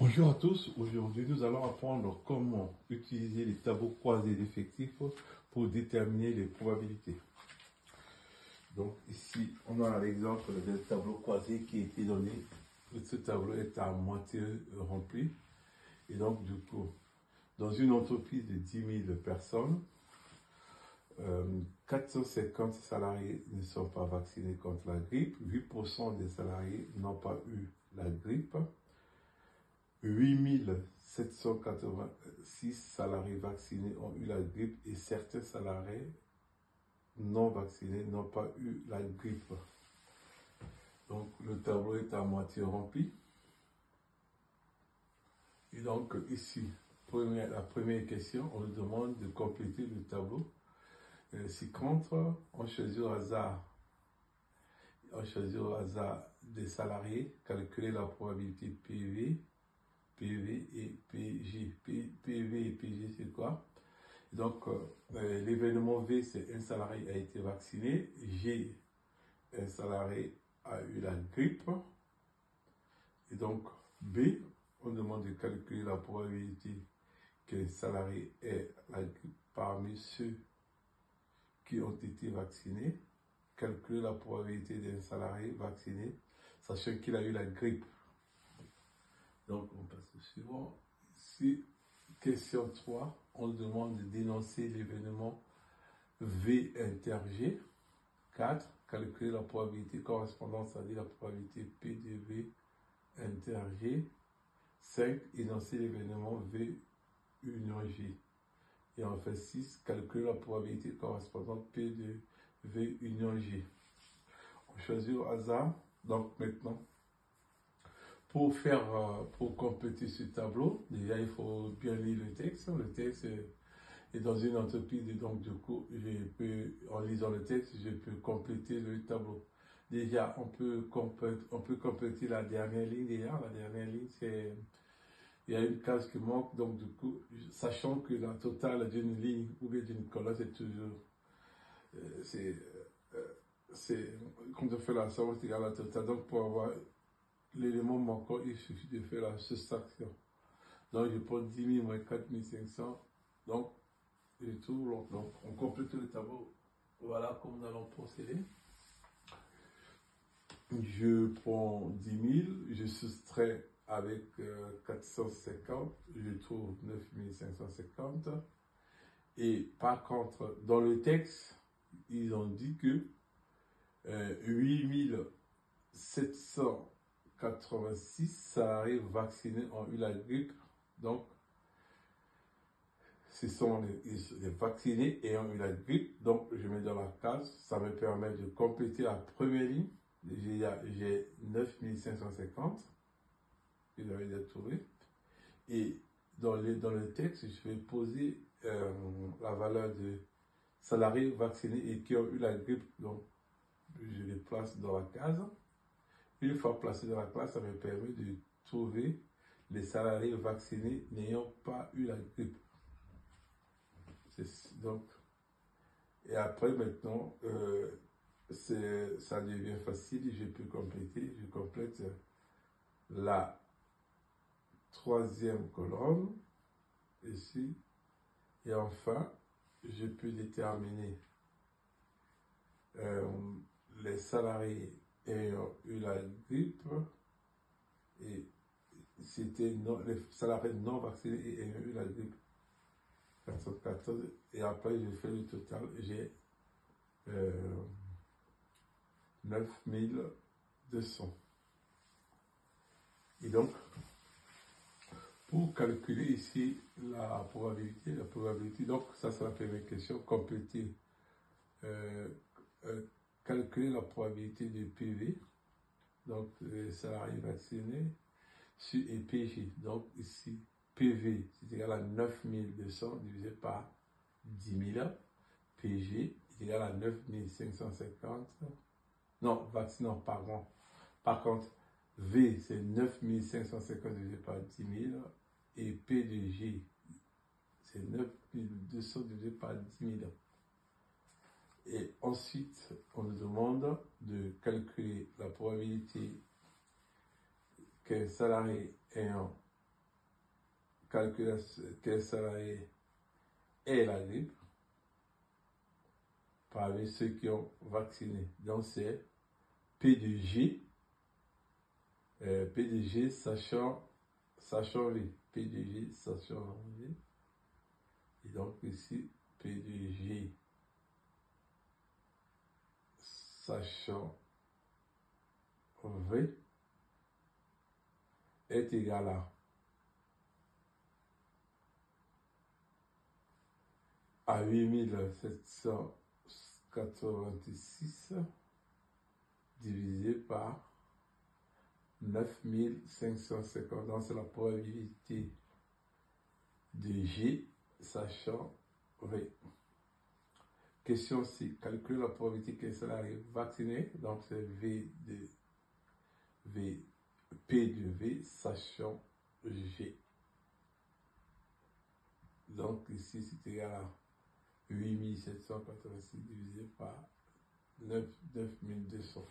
Bonjour à tous, aujourd'hui nous allons apprendre comment utiliser les tableaux croisés d'effectifs pour déterminer les probabilités. Donc ici on a l'exemple d'un tableau croisé qui a été donné. Ce tableau est à moitié rempli et donc du coup dans une entreprise de 10 000 personnes, 450 salariés ne sont pas vaccinés contre la grippe, 8% des salariés n'ont pas eu la grippe. 8 786 salariés vaccinés ont eu la grippe et certains salariés non vaccinés n'ont pas eu la grippe. Donc le tableau est à moitié rempli. Et donc ici, la première question, on nous demande de compléter le tableau. Ci-contre, on choisit au hasard des salariés, calculer la probabilité PV et PG. PV et PG, c'est quoi? Donc, l'événement V, c'est un salarié a été vacciné. G, un salarié a eu la grippe. Et donc, B, on demande de calculer la probabilité qu'un salarié ait la grippe parmi ceux qui ont été vaccinés. Calculer la probabilité d'un salarié vacciné, sachant qu'il a eu la grippe. Donc, on passe au suivant. Ici, question 3, on demande de dénoncer l'événement V inter G. 4, calculer la probabilité correspondante, c'est-à-dire la probabilité P de V inter G. 5, énoncer l'événement V union G. Et enfin 6, calculer la probabilité correspondante P de V union G. On choisit au hasard. Donc maintenant, pour compléter ce tableau, déjà il faut bien lire le texte. Le texte est dans une entreprise et donc du coup, en lisant le texte, je peux compléter le tableau. Déjà, on peut compléter la dernière ligne. Déjà, la dernière ligne, c'est il y a une case qui manque, donc du coup, sachant que la totale d'une ligne ou bien d'une colonne, c'est toujours quand on fait la somme, c'est égal à la totale. Donc pour avoir l'élément manquant, il suffit de faire la soustraction. Donc je prends 10 000 moins 4 500. Donc je trouve l'autre. Donc on complète le tableau. Voilà comment nous allons procéder. Je prends 10 000, je soustrais avec 450, je trouve 9 550. Et par contre, dans le texte, ils ont dit que 8 786 salariés vaccinés ont eu la grippe. Donc, ce sont les vaccinés et ont eu la grippe. Donc, je mets dans la case. Ça me permet de compléter la première ligne. J'ai 9 550 que j'avais déjà trouvé. Et dans le texte, je vais poser la valeur de salariés vaccinés et qui ont eu la grippe. Donc, je les place dans la case. Une fois placé dans la case, ça me permet de trouver les salariés vaccinés n'ayant pas eu la grippe. Donc, et après, maintenant, ça devient facile, je peux compléter. Je complète la troisième colonne, ici. Et enfin, je peux déterminer les salariés ayant eu la grippe et c'était les salariés non vaccinés et ayant eu la grippe. 414 et après je fais le total, j'ai 9200. Et donc, pour calculer ici la probabilité, donc ça c'est la première question, compléter, calculer la probabilité de PV, donc les salariés vaccinés, sur PG, donc ici, PV, c'est égal à 9200 divisé par 10 000. PG est égal à 9 550. Non, vaccinant, pardon. Par contre, V, c'est 9 550 divisé par 10 000. Et P de G, c'est 9 200 divisé par 10 000. Et ensuite, on nous demande de calculer la probabilité qu'un salarié ayant calculer quel salarié est la grippe parmi ceux qui ont vacciné. Donc c'est P de G, sachant V, P de G sachant V, et donc ici P de G sachant V est égal à 8786 divisé par 9550. Donc c'est la probabilité de G sachant V. Question 6. Calculer la probabilité qu'un salarié vacciné. Donc c'est P de V sachant G. Donc ici c'est égal à 8786 divisé par 9200.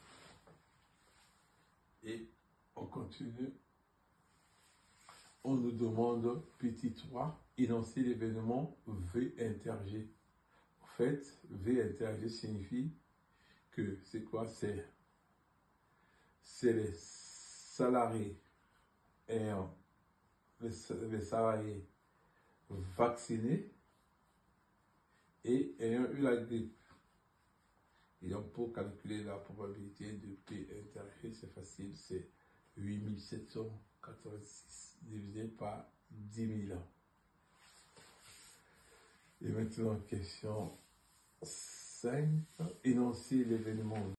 Et on continue. On nous demande, petit 3, énoncer l'événement V inter G. En fait, V inter G signifie que c'est quoi? C'est les salariés ayant les salariés vaccinés et ayant eu la grippe. Et donc pour calculer la probabilité de P inter G, c'est facile, c'est 8786 divisé par 10 000. Et maintenant, question 5. Énoncer l'événement